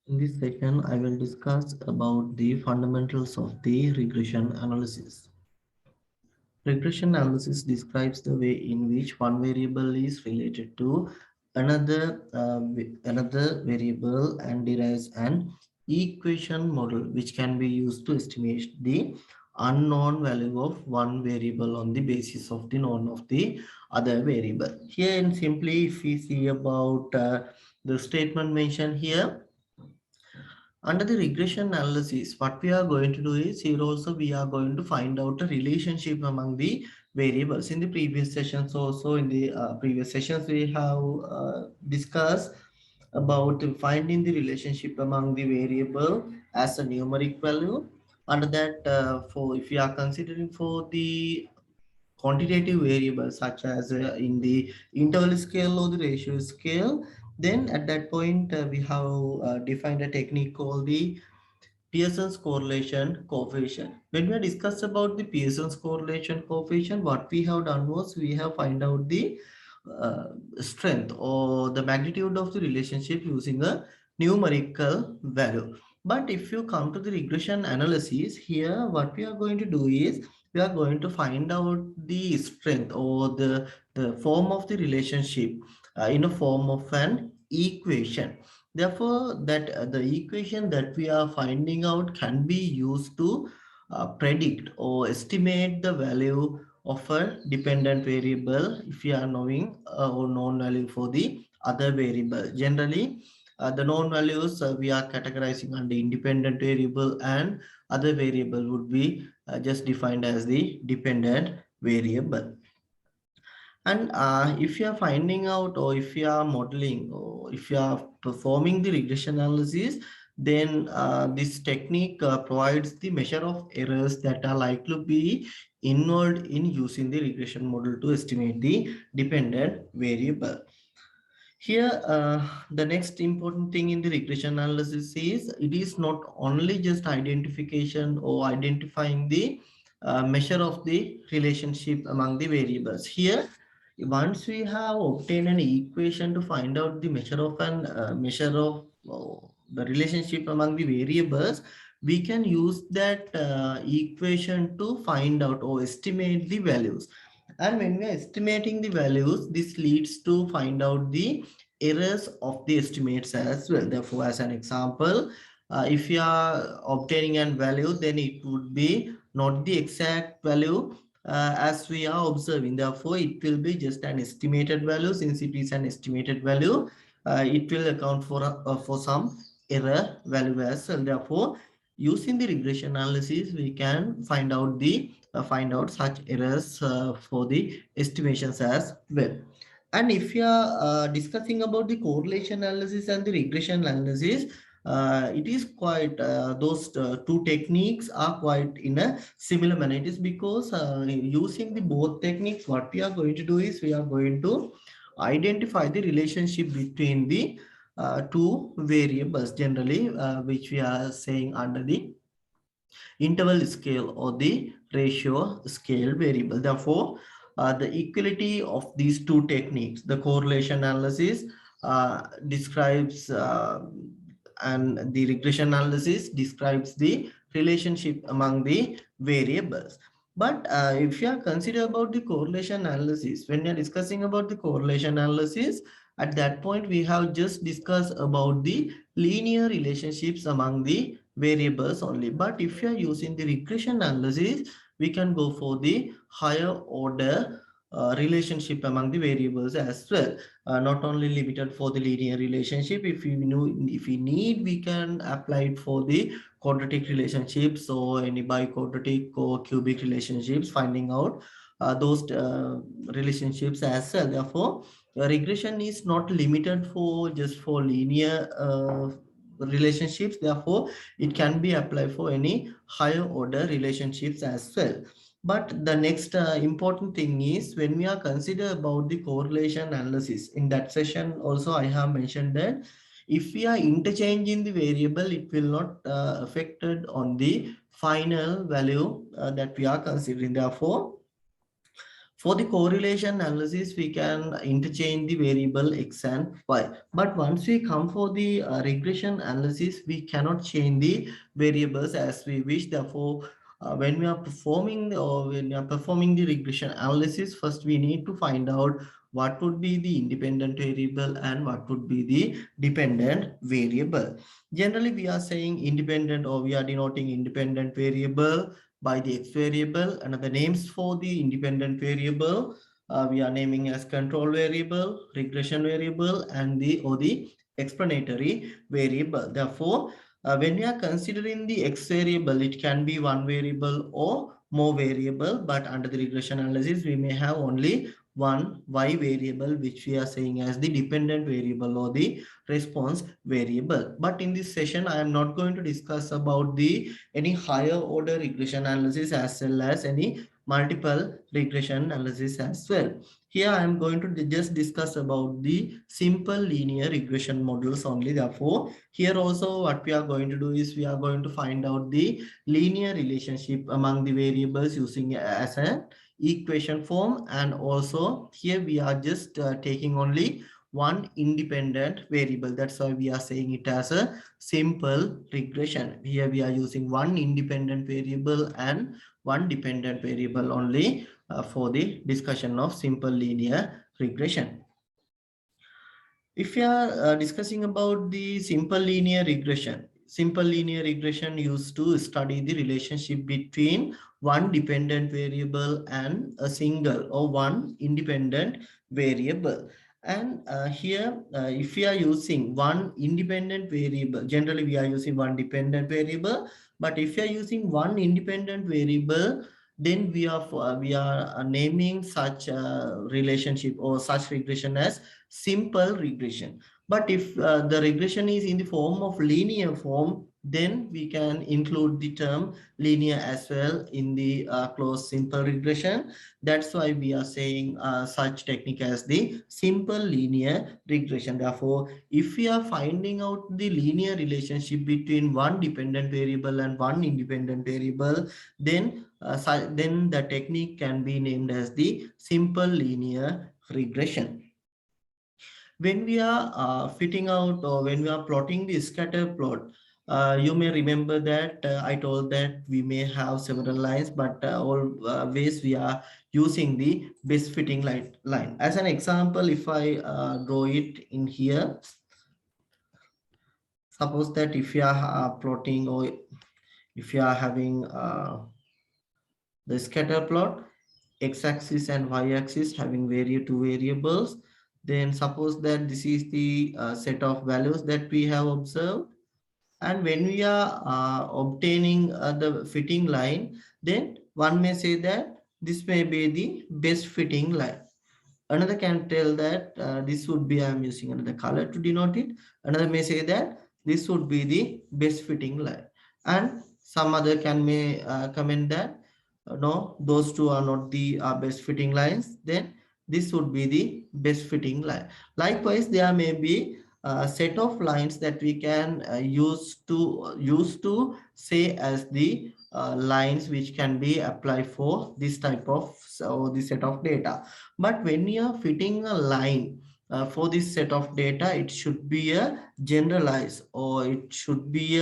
In this section, I will discuss about the fundamentals of the regression analysis. Regression analysis describes the way in which one variable is related to another variable and derives an equation model which can be used to estimate the unknown value of one variable on the basis of the known of the other variable. Here, and simply, if we see about the statement mentioned here, under the regression analysis, what we are going to do is here also we are going to find out a relationship among the variables. In the previous sessions also, in the previous sessions we have discussed about finding the relationship among the variable as a numeric value. Under that, for if you are considering for the quantitative variables such as in the interval scale or the ratio scale, then at that point we have defined a technique called the Pearson's correlation coefficient. When we discuss about the Pearson's correlation coefficient, what we have done was we have find out the uh, strength or the magnitude of the relationship using a numerical value. But if you come to the regression analysis, here what we are going to do is we are going to find out the strength or the form of the relationship in a form of an equation. Therefore, that the equation that we are finding out can be used to predict or estimate the value of a dependent variable if you are knowing or known value for the other variable. Generally, the known values we are categorizing under independent variable, and other variable would be just defined as the dependent variable. And if you are finding out or if you are modeling or if you are performing the regression analysis, then this technique provides the measure of errors that are likely to be involved in using the regression model to estimate the dependent variable. Here, the next important thing in the regression analysis is it is not only just identification or identifying the measure of the relationship among the variables. Here, once we have obtained an equation to find out the measure of the relationship among the variables, we can use that equation to find out or estimate the values. And when we are estimating the values, this leads to find out the errors of the estimates as well. Therefore, as an example, if you are obtaining a value, then it would be not the exact value as we are observing. Therefore, it will be just an estimated value. Since it is an estimated value, it will account for some error value as well. Therefore, using the regression analysis, we can find out such errors for the estimations as well. And if you are discussing about the correlation analysis and the regression analysis, it is quite those two techniques are quite in a similar manner. It is because using the both techniques, what we are going to do is we are going to identify the relationship between the two variables generally, which we are saying under the interval scale or the ratio scale variable. Therefore, the equality of these two techniques, the correlation analysis describes and the regression analysis describes the relationship among the variables. But if you are consider about the correlation analysis, when you are discussing about the correlation analysis, at that point we have just discussed about the linear relationships among the variables only. But if you are using the regression analysis, we can go for the higher order relationship among the variables as well. Not only limited for the linear relationship. If we need, we can apply it for the quadratic relationships or any biquadratic or cubic relationships, finding out those relationships as well. Therefore, regression is not limited for just for linear relationships. Therefore, it can be applied for any higher order relationships as well. But the next important thing is when we are consider about the correlation analysis. In that session also I have mentioned that if we are interchanging the variable, it will not affected on the final value that we are considering. Therefore, For the correlation analysis, we can interchange the variable x and y. But once we come for the regression analysis, we cannot change the variables as we wish. Therefore, when we are performing the regression analysis, first we need to find out what would be the independent variable and what would be the dependent variable. Generally, we are saying independent, or we are denoting independent variable by the x variable. Another names for the independent variable, we are naming as control variable, regression variable, and the explanatory variable. Therefore, when we are considering the x variable, it can be one variable or more variable, but under the regression analysis, we may have only one y variable, which we are saying as the dependent variable or the response variable. But in this session, I am not going to discuss about the any higher order regression analysis as well as any multiple regression analysis as well. Here I am going to just discuss about the simple linear regression models only. Therefore, here also what we are going to do is we are going to find out the linear relationship among the variables using as an equation form, and also here we are just taking only one independent variable. That's why we are saying it as a simple regression. Here we are using one independent variable and one dependent variable only for the discussion of simple linear regression. If we are discussing about the simple linear regression used to study the relationship between one dependent variable and a single or one independent variable. And here, if we are using one independent variable, generally we are using one dependent variable, but if you are using one independent variable, then we are naming such a relationship or such regression as simple regression. But if the regression is in the form of linear form, then we can include the term linear as well in the closed simple regression. That's why we are saying such technique as the simple linear regression. Therefore, if we are finding out the linear relationship between one dependent variable and one independent variable, then then the technique can be named as the simple linear regression. When we are fitting out, or when we are plotting the scatter plot, you may remember that I told that we may have several lines, but always we are using the best fitting line. As an example, if I draw it in here, suppose that if you are plotting, or if you are having the scatter plot, x-axis and y-axis having two variables, then suppose that this is the set of values that we have observed, and when we are obtaining the fitting line, then one may say that this may be the best fitting line. Another can tell that this would be, I am using another color to denote it. Another may say that this would be the best fitting line, and some other may comment that no, those two are not the best fitting lines. Then this would be the best fitting line. Likewise, there may be a set of lines that we can use to say as the lines which can be applied for this type of this set of data. But when you are fitting a line for this set of data, it should be a generalized, or it should be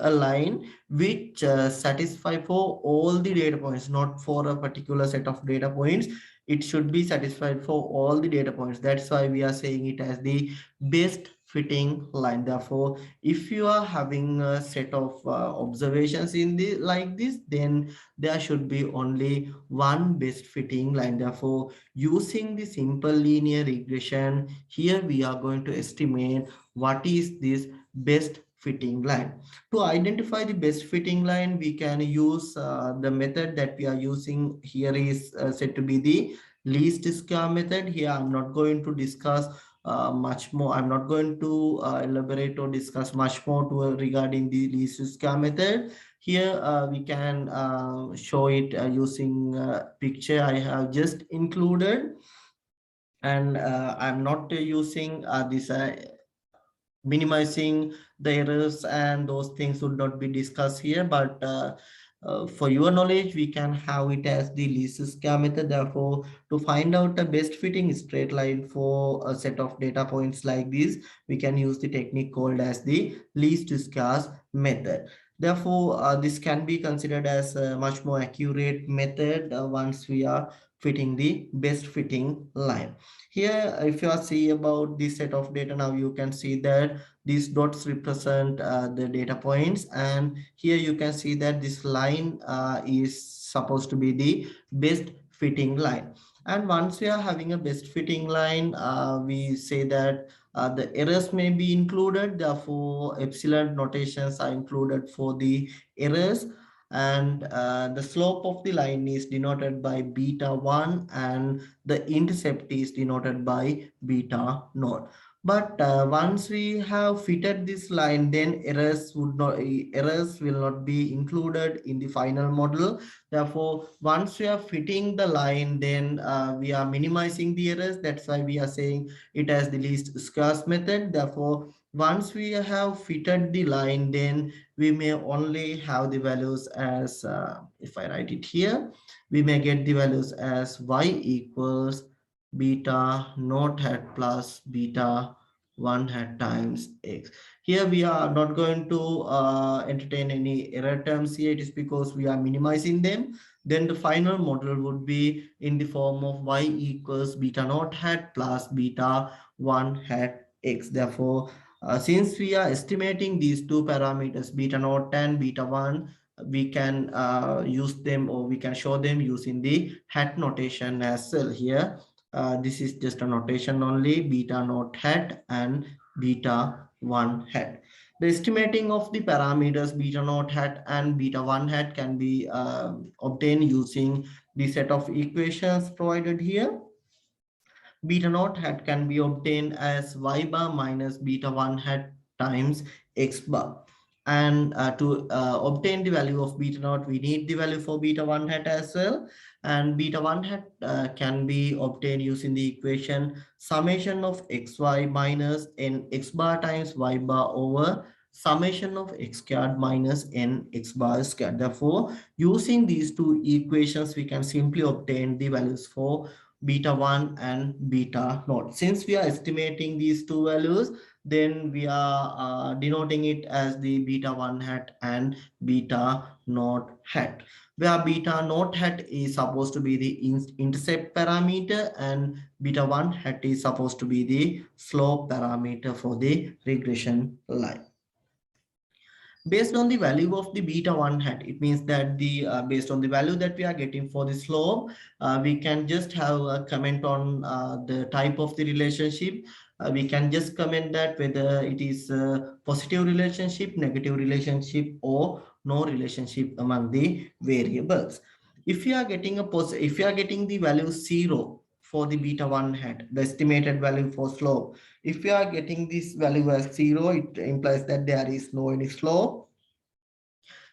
a line which satisfy for all the data points, not for a particular set of data points. It should be satisfied for all the data points. That's why we are saying it as the best fitting line. Therefore, if you are having a set of observations in the like this, then there should be only one best fitting line. Therefore, using the simple linear regression, here we are going to estimate what is this best fitting line. To identify the best fitting line, we can use the method that we are using here is said to be the least square method. Here I'm not going to discuss much more. I'm not going to elaborate or discuss much more regarding the least square method. Here we can show it using picture I have just included, and I'm not using this minimizing the errors, and those things would not be discussed here. But For your knowledge, we can have it as the least square method. Therefore, to find out the best fitting straight line for a set of data points like this, we can use the technique called as the least squares method. Therefore, this can be considered as a much more accurate method once we are fitting the best fitting line. Here, if you are see about this set of data, now you can see that these dots represent the data points, and here you can see that this line is supposed to be the best fitting line. And once we are having a best fitting line, we say that the errors may be included, therefore epsilon notations are included for the errors, and the slope of the line is denoted by beta 1 and the intercept is denoted by beta naught. But once we have fitted this line, then errors will not be included in the final model. Therefore, once we are fitting the line, then we are minimizing the errors. That's why we are saying it as the least squares method. Therefore, once we have fitted the line, then we may only have the values as, if I write it here, we may get the values as y equals beta naught hat plus beta 1 hat times x. Here we are not going to entertain any error terms here. It is because we are minimizing them. Then the final model would be in the form of y equals beta naught hat plus beta 1 hat x. Therefore, since we are estimating these two parameters beta naught and beta 1, we can use them, or we can show them using the hat notation as well. Here this is just a notation only, beta naught hat and beta 1 hat. The estimating of the parameters beta naught hat and beta 1 hat can be obtained using the set of equations provided here. Beta naught hat can be obtained as y bar minus beta 1 hat times x bar. And to obtain the value of beta naught, we need the value for beta 1 hat as well. And beta 1 hat can be obtained using the equation summation of xy minus n x bar times y bar over summation of x squared minus n x bar squared. Therefore, using these two equations, we can simply obtain the values for beta 1 and beta naught. Since we are estimating these two values, then we are denoting it as the beta 1 hat and beta naught hat, where beta naught hat is supposed to be the intercept parameter and beta 1 hat is supposed to be the slope parameter for the regression line. Based on the value of the beta 1 hat, it means that the based on the value that we are getting for the slope, we can just have a comment on the type of the relationship. We can just comment that whether it is a positive relationship, negative relationship, or no relationship among the variables. If you are getting if you are getting the value 0 for the beta 1 hat, the estimated value for slope, if you are getting this value as 0, it implies that there is no any slope.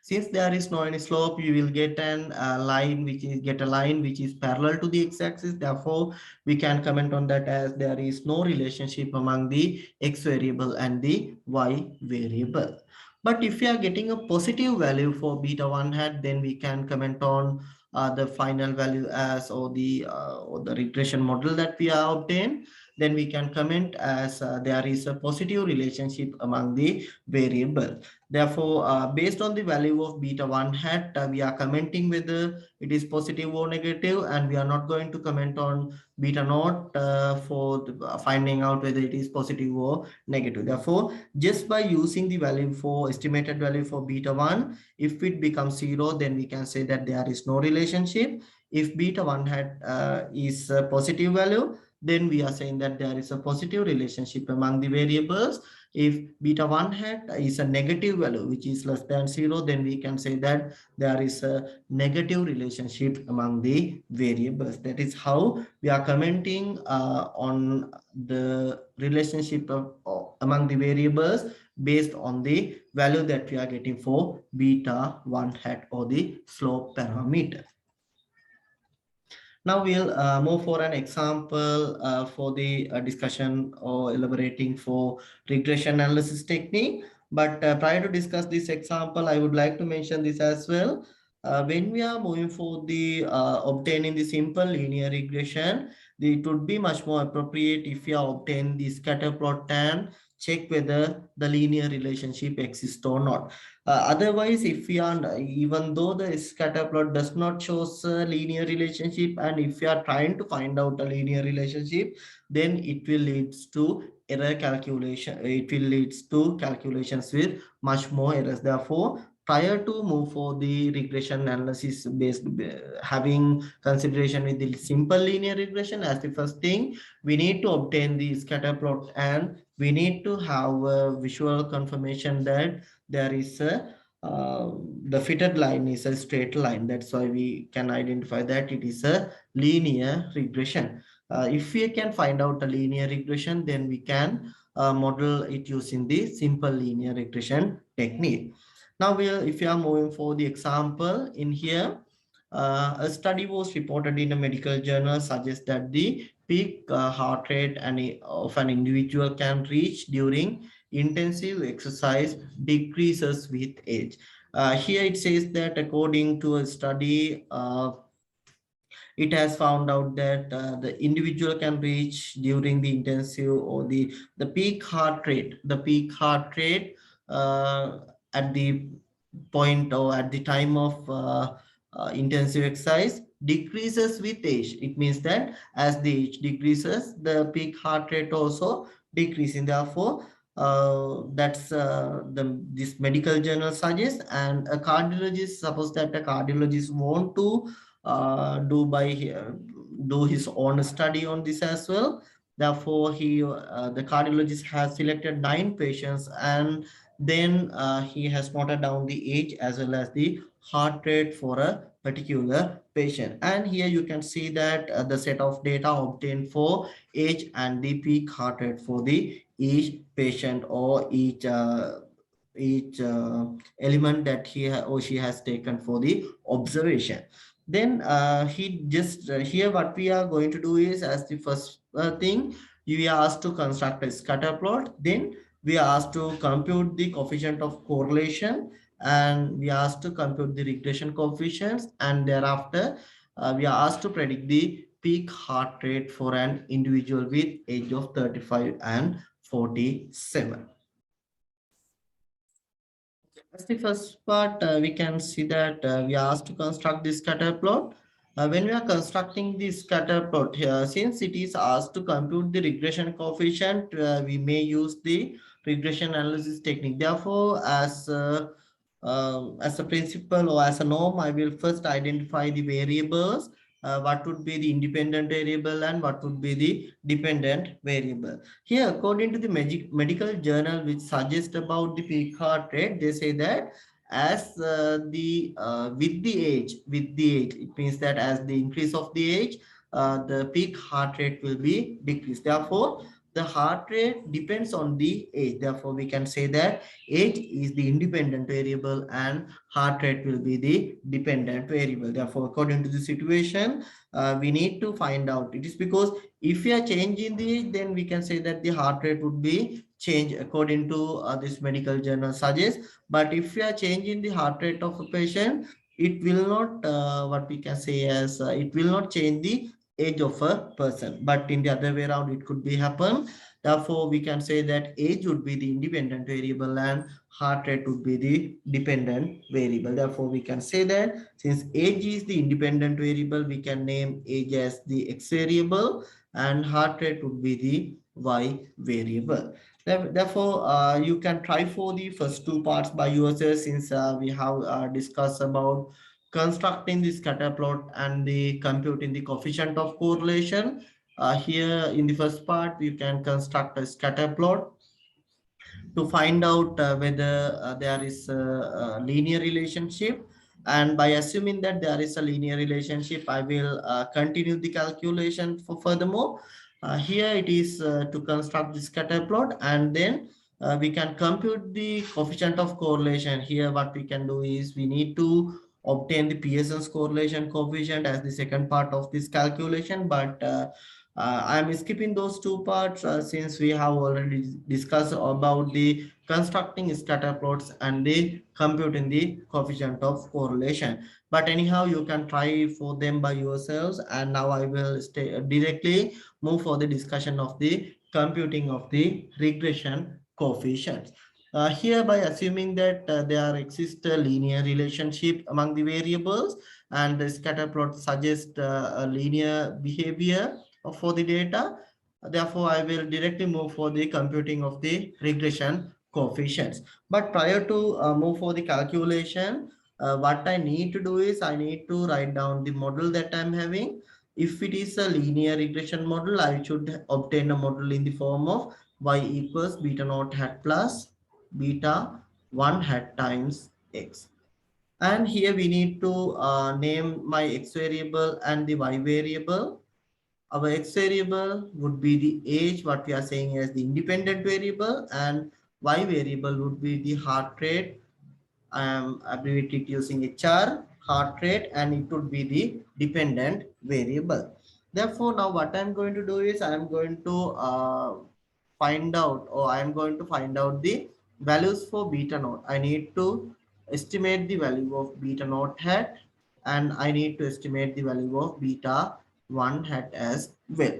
Since there is no any slope, you will get an line which is parallel to the x-axis. Therefore, we can comment on that as there is no relationship among the x variable and the y variable. But if we are getting a positive value for beta 1 hat, then we can comment on the final value as or the regression model that we are obtained. Then we can comment as there is a positive relationship among the variable. Therefore, based on the value of beta 1 hat, we are commenting whether it is positive or negative, and we are not going to comment on beta naught for finding out whether it is positive or negative. Therefore, just by using the value for estimated value for beta 1, if it becomes 0, then we can say that there is no relationship. If beta 1 hat is a positive value, then we are saying that there is a positive relationship among the variables. If beta 1 hat is a negative value, which is less than 0, then we can say that there is a negative relationship among the variables. That is how we are commenting on the relationship among the variables based on the value that we are getting for beta 1 hat or the slope parameter. Now we'll move for an example for the discussion or elaborating for regression analysis technique. But prior to discuss this example, I would like to mention this as well. When we are moving for the obtaining the simple linear regression, it would be much more appropriate if you obtain the scatter plot and check whether the linear relationship exists or not. Otherwise, if we are, even though the scatter plot does not show a linear relationship, and if you are trying to find out a linear relationship, then it will lead to error calculation. It will lead to calculations with much more errors. Therefore, prior to move for the regression analysis based having consideration with the simple linear regression as the first thing, we need to obtain the scatter plot and we need to have a visual confirmation that there is a the fitted line is a straight line. That's why we can identify that it is a linear regression. If we can find out a linear regression, then we can model it using the simple linear regression technique. Now, if you are moving for the example in here, a study was reported in a medical journal suggests that the peak heart rate of an individual can reach during intensive exercise decreases with age. Here it says that according to a study, it has found out that the individual can reach during the intensive or the peak heart rate uh, at the point or at the time of intensive exercise decreases with age. It means that as the age decreases, the peak heart rate also decreasing. Therefore, that's the this medical journal suggests, and a cardiologist, suppose that a cardiologist want to do his own study on this as well. Therefore, the cardiologist has selected 9 patients, and then he has noted down the age as well as the heart rate for a particular patient. And here you can see that the set of data obtained for age and the peak heart rate for the each patient or each element that or she has taken for the observation. Then he just here what we are going to do is, as the first thing, you are asked to construct a scatter plot. Then we are asked to compute the coefficient of correlation, and we are asked to compute the regression coefficients, and thereafter we are asked to predict the peak heart rate for an individual with age of 35 and 47. As the first part, we can see that we are asked to construct this scatter plot. When we are constructing the scatter plot here, since it is asked to compute the regression coefficient, we may use the regression analysis technique. Therefore, as a principle or as a norm, I will first identify the variables, what would be the independent variable and what would be the dependent variable. Here, according to the medical journal, which suggests about the peak heart rate, they say that as with the age, it means that as the increase of the age, the peak heart rate will be decreased. Therefore, the heart rate depends on the age. Therefore, we can say that age is the independent variable and heart rate will be the dependent variable. Therefore, according to the situation, we need to find out. It is because if we are changing the age, then we can say that the heart rate would be changed according to this medical journal suggests. But if we are changing the heart rate of a patient, it will not, what we can say as, it will not change the age of a person. But in the other way around, it could be happen. Therefore, we can say that age would be the independent variable and heart rate would be the dependent variable. Therefore, we can say that since age is the independent variable, we can name age as the X variable and heart rate would be the Y variable. Therefore, you can try for the first two parts by yourself, since we have discussed about constructing the scatter plot and the computing the coefficient of correlation. Here in the first part, you can construct a scatter plot to find out whether there is a linear relationship. And by assuming that there is a linear relationship, I will continue the calculation for furthermore. Here it is to construct the scatter plot, and then we can compute the coefficient of correlation. Here what we can do is we need to obtain the Pearson's correlation coefficient as the second part of this calculation, but I'm skipping those two parts since we have already discussed about the constructing scatter plots and the computing the coefficient of correlation. But anyhow, you can try for them by yourselves. And now I will stay directly move for the discussion of the computing of the regression coefficients. Here, by assuming that there exists a linear relationship among the variables, and the scatter plot suggests a linear behavior for the data. Therefore, I will directly move for the computing of the regression coefficients. But prior to move for the calculation, what I need to do is I need to write down the model that I'm having. If it is a linear regression model, I should obtain a model in the form of y equals beta naught hat plus beta 1 hat times x. And here we need to name my x variable and the y variable. Our x variable would be the age, what we are saying as the independent variable, and y variable would be the heart rate. I am abbreviated using HR, heart rate, and it would be the dependent variable. Therefore, now what I'm going to do is I'm going to find out, or I'm going to find out the values for beta naught. I need to estimate the value of beta naught hat, and I need to estimate the value of beta 1 hat as well.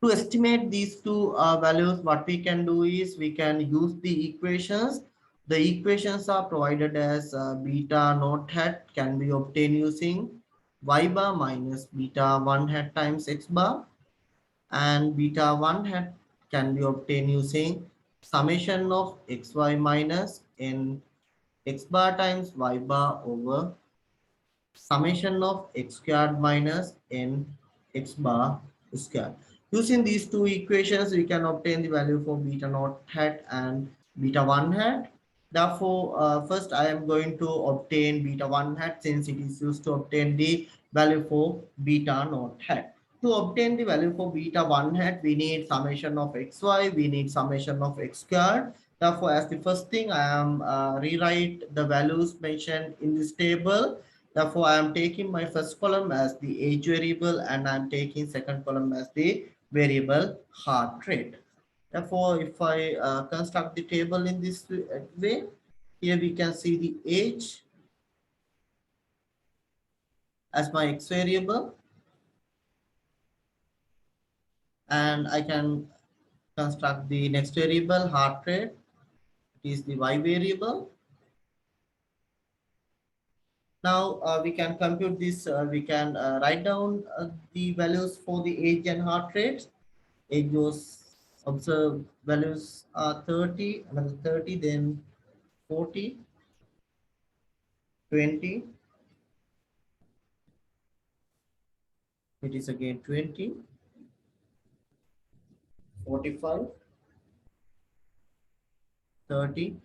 To estimate these two values, what we can do is we can use the equations. The equations are provided as beta naught hat can be obtained using y bar minus beta 1 hat times x bar, and beta 1 hat can be obtained using summation of xy minus n x bar times y bar over summation of x squared minus n x bar squared. Using these two equations, we can obtain the value for beta naught hat and beta 1 hat. Therefore, first I am going to obtain beta 1 hat since it is used to obtain the value for beta naught hat. To obtain the value for beta 1 hat, we need summation of xy, we need summation of x squared. Therefore, as the first thing, I am rewrite the values mentioned in this table. Therefore, I am taking my first column as the age variable, and I am taking second column as the variable heart rate. Therefore, if I construct the table in this way, here we can see the age as my x variable, and I can construct the next variable heart rate. It is the y variable. Now we can compute this, we can write down the values for the age and heart rates. Age was observed values are 30, another 30, then 40, 20, it is again 20, 45, 30,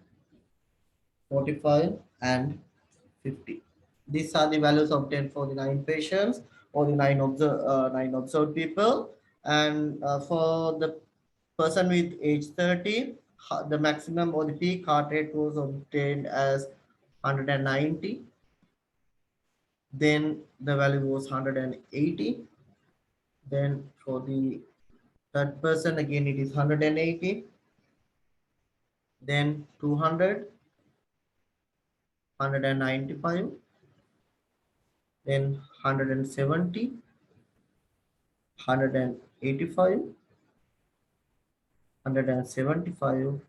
45, and 50. These are the values obtained for the 9 patients or the 9 observed people. And for the person with age 30, the maximum or the peak heart rate was obtained as 190. Then the value was 180. Then for the third person, again it is 180. Then 200, 195. Then 170, 185, 175,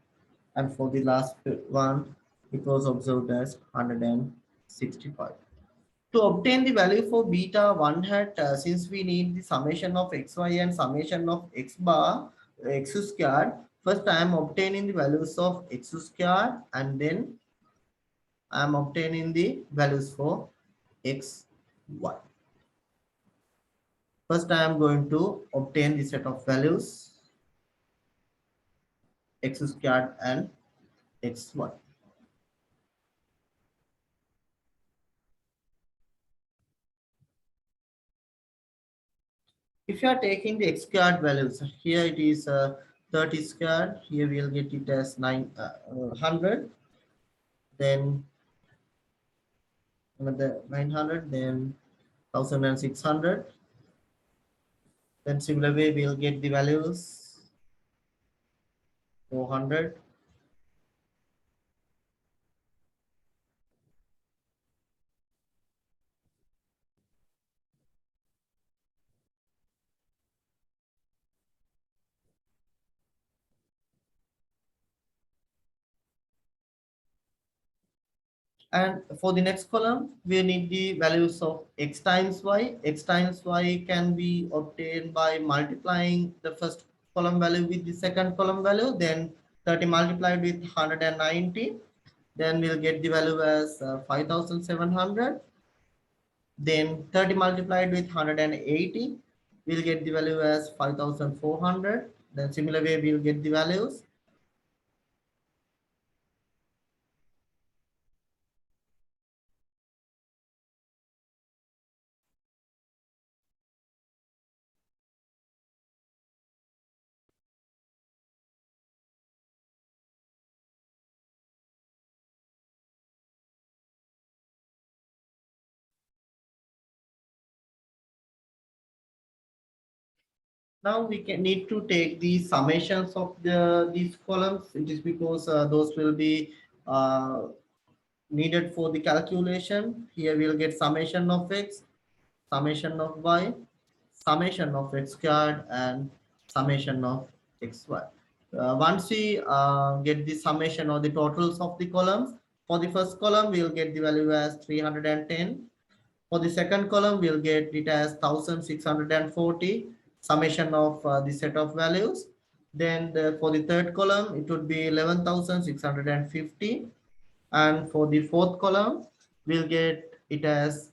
and for the last one, it was observed as 165. To obtain the value for beta 1 hat, since we need the summation of xy and summation of x bar, x squared, first I am obtaining the values of x squared, and then I am obtaining the values for x, y. First I am going to obtain the set of values x squared and xy. If you are taking the x squared values, here it is 30 squared, here we will get it as 900, then another 900, then 1600, Then similar way we'll get the values 400. And for the next column, we need the values of x times y. X times y can be obtained by multiplying the first column value with the second column value. Then 30 multiplied with 190. Then we'll get the value as 5700. Then 30 multiplied with 180. We'll get the value as 5400. Then similar way we'll get the values. Now we can need to take the summations of these columns. It is because those will be uh, needed for the calculation. Here we'll get summation of x, summation of y, summation of x squared, and summation of xy. Once we get the summation or the totals of the columns, for the first column we'll get the value as 310. For the second column, we'll get it as 1640 summation of the set of values. Then for the third column, it would be 11,650. And for the fourth column, we'll get it as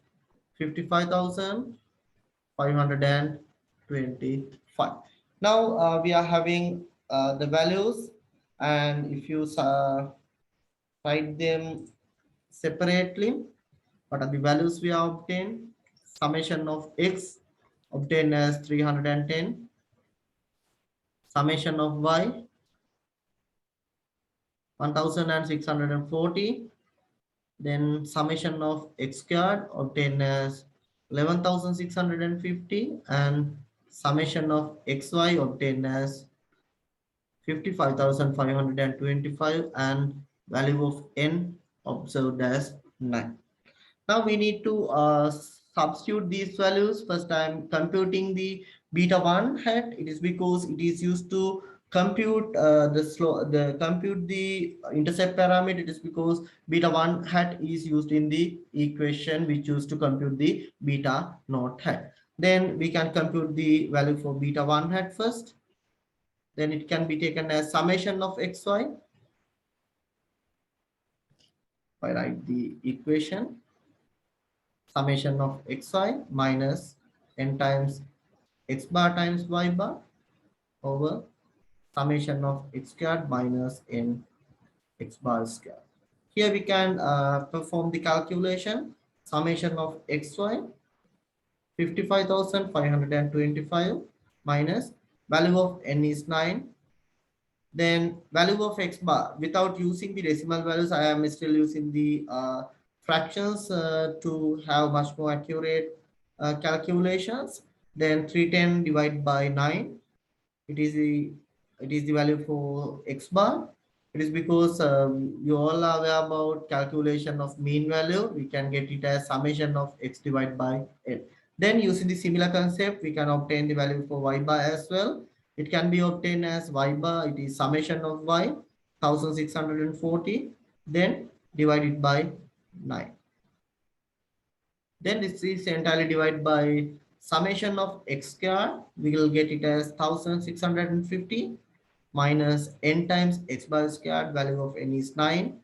55,525. Now we are having the values, and if you write them separately, what are the values we have obtained? Summation of x obtained as 310. Summation of y 1640. Then summation of x squared obtained as 11,650, and summation of xy obtained as 55,525, and value of n observed as 9. Now we need to substitute these values. First I'm computing the beta 1 hat. It is because it is used to compute compute the intercept parameter. It is because beta 1 hat is used in the equation which used to compute the beta naught hat. Then we can compute the value for beta 1 hat first. Then it can be taken as summation of xy. I write the equation, summation of xy minus n times x bar times y bar over summation of x squared minus n x bar squared. Here we can perform the calculation. Summation of xy 55,525 minus value of n is 9. Then value of x bar, without using the decimal values, I am still using the fractions to have much more accurate calculations. Then 310 divided by 9, it is the value for x bar. It is because you all are aware about calculation of mean value. We can get it as summation of x divided by n. Then using the similar concept, we can obtain the value for y bar as well. It can be obtained as y bar. It is summation of y 1640, then divided by 9. Then this is entirely divided by summation of x squared. We will get it as 1650 minus n times x bar squared. Value of n is 9.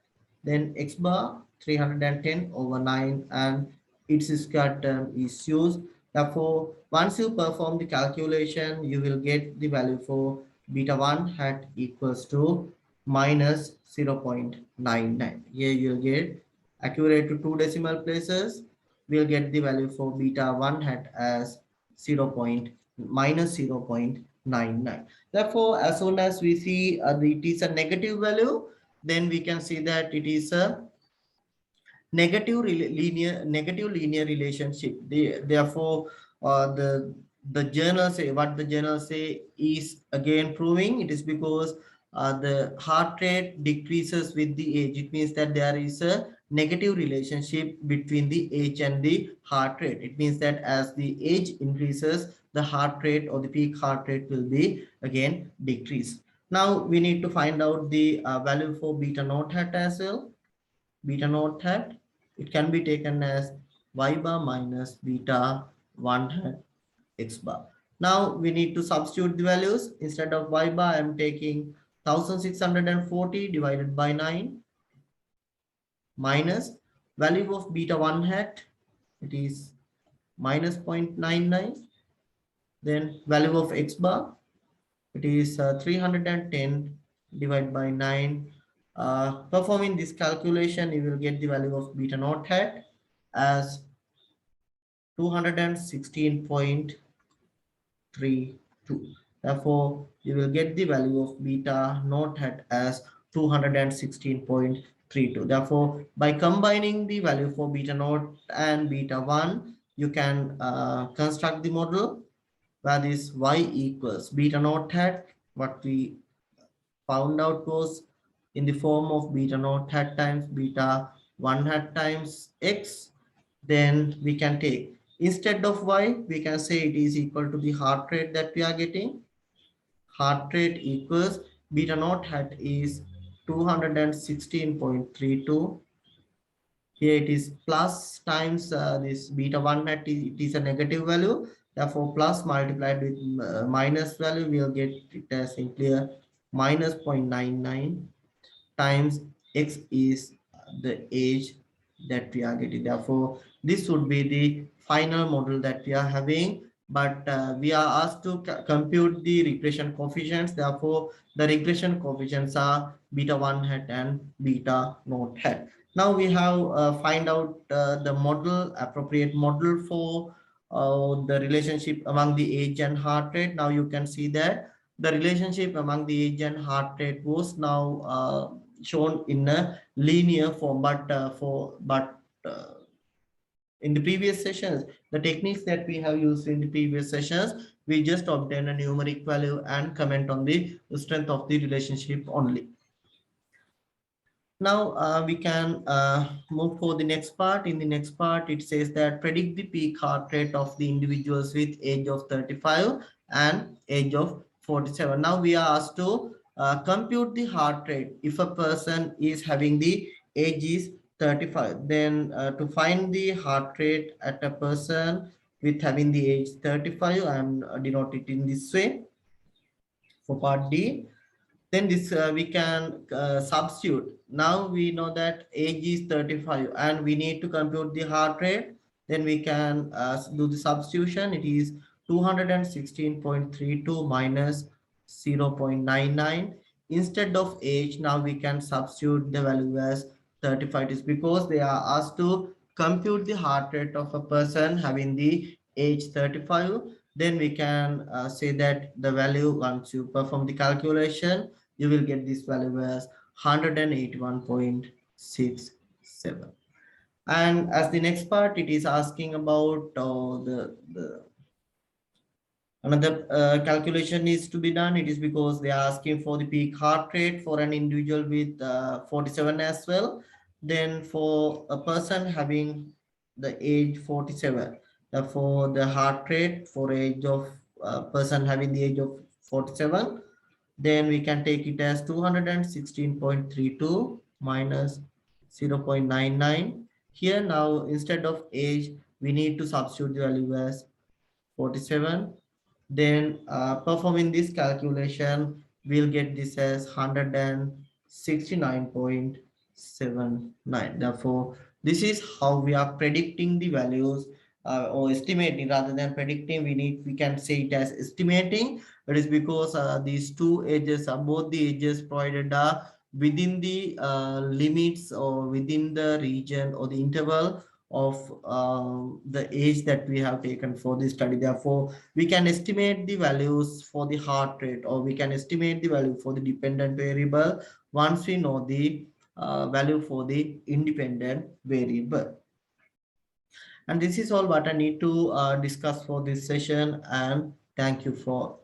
Then x bar 310 over 9, and its square term is used. Therefore, once you perform the calculation, you will get the value for beta 1 hat equals to minus 0.99. Here you will get accurate to 2 decimal places. We'll get the value for beta 1 hat as 0.99. Therefore, as soon as we see it is a negative value, then we can see that it is a negative linear relationship. Therefore, the the journal say, what the journal say is again proving it is because the heart rate decreases with the age. It means that there is a negative relationship between the age and the heart rate. It means that as the age increases, the heart rate or the peak heart rate will be again decrease. Now we need to find out the value for beta naught hat as well. Beta naught hat, it can be taken as y bar minus beta 1 hat x bar. Now we need to substitute the values. Instead of y bar, I am taking 1640 divided by 9 minus value of beta 1 hat, it is minus 0.99. Then value of x bar, it is 310 divided by 9. Performing this calculation, you will get the value of beta naught hat as 216.32. Therefore, you will get the value of beta naught hat as 216.32. Therefore, by combining the value for beta naught and beta 1, you can construct the model where this y equals beta naught hat. What we found out was in the form of beta naught hat times beta 1 hat times x. Then we can take, instead of y, we can say it is equal to the heart rate that we are getting. Heart rate equals beta naught hat is 216.32. Here it is plus times this beta 1 hat, it is a negative value. Therefore, plus multiplied with minus value, we will get it as simply a minus 0.99 times x is the age that we are getting. Therefore, this would be the final model that we are having. But we are asked to compute the regression coefficients. Therefore, the regression coefficients are beta 1 hat and beta naught hat. Now we have find out the model, appropriate model for the relationship among the age and heart rate. Now you can see that the relationship among the age and heart rate was now shown in a linear form, but in the previous sessions, the techniques that we have used in the previous sessions, we just obtain a numeric value and comment on the strength of the relationship only. Now we can move for the next part. In the next part, it says that predict the peak heart rate of the individuals with age of 35 and age of 47. Now we are asked to compute the heart rate if a person is having the age is 35. Then to find the heart rate at a person with having the age 35, I am denoted in this way for part D. Then this we can substitute. Now we know that age is 35 and we need to compute the heart rate. Then we can do the substitution. It is 216.32 minus 0.99. Instead of age, now we can substitute the value as 35. It is because they are asked to compute the heart rate of a person having the age 35. Then we can say that the value, once you perform the calculation, you will get this value as 181.67. And as the next part, it is asking about the another calculation needs to be done. It is because they are asking for the peak heart rate for an individual with 47 as well. Then for a person having the age 47, therefore the heart rate for age of person having the age of 47, then we can take it as 216.32 minus 0.99. Here now, instead of age, we need to substitute the value as 47. Then performing this calculation, we'll get this as 169.79. Therefore, this is how we are predicting the values or estimating. Rather than predicting, we can say it as estimating. It is because these two ages are both the ages provided are within the limits or within the region or the interval of the age that we have taken for this study. Therefore, we can estimate the values for the heart rate, or we can estimate the value for the dependent variable once we know the value for the independent variable. And this is all what I need to discuss for this session. And thank you for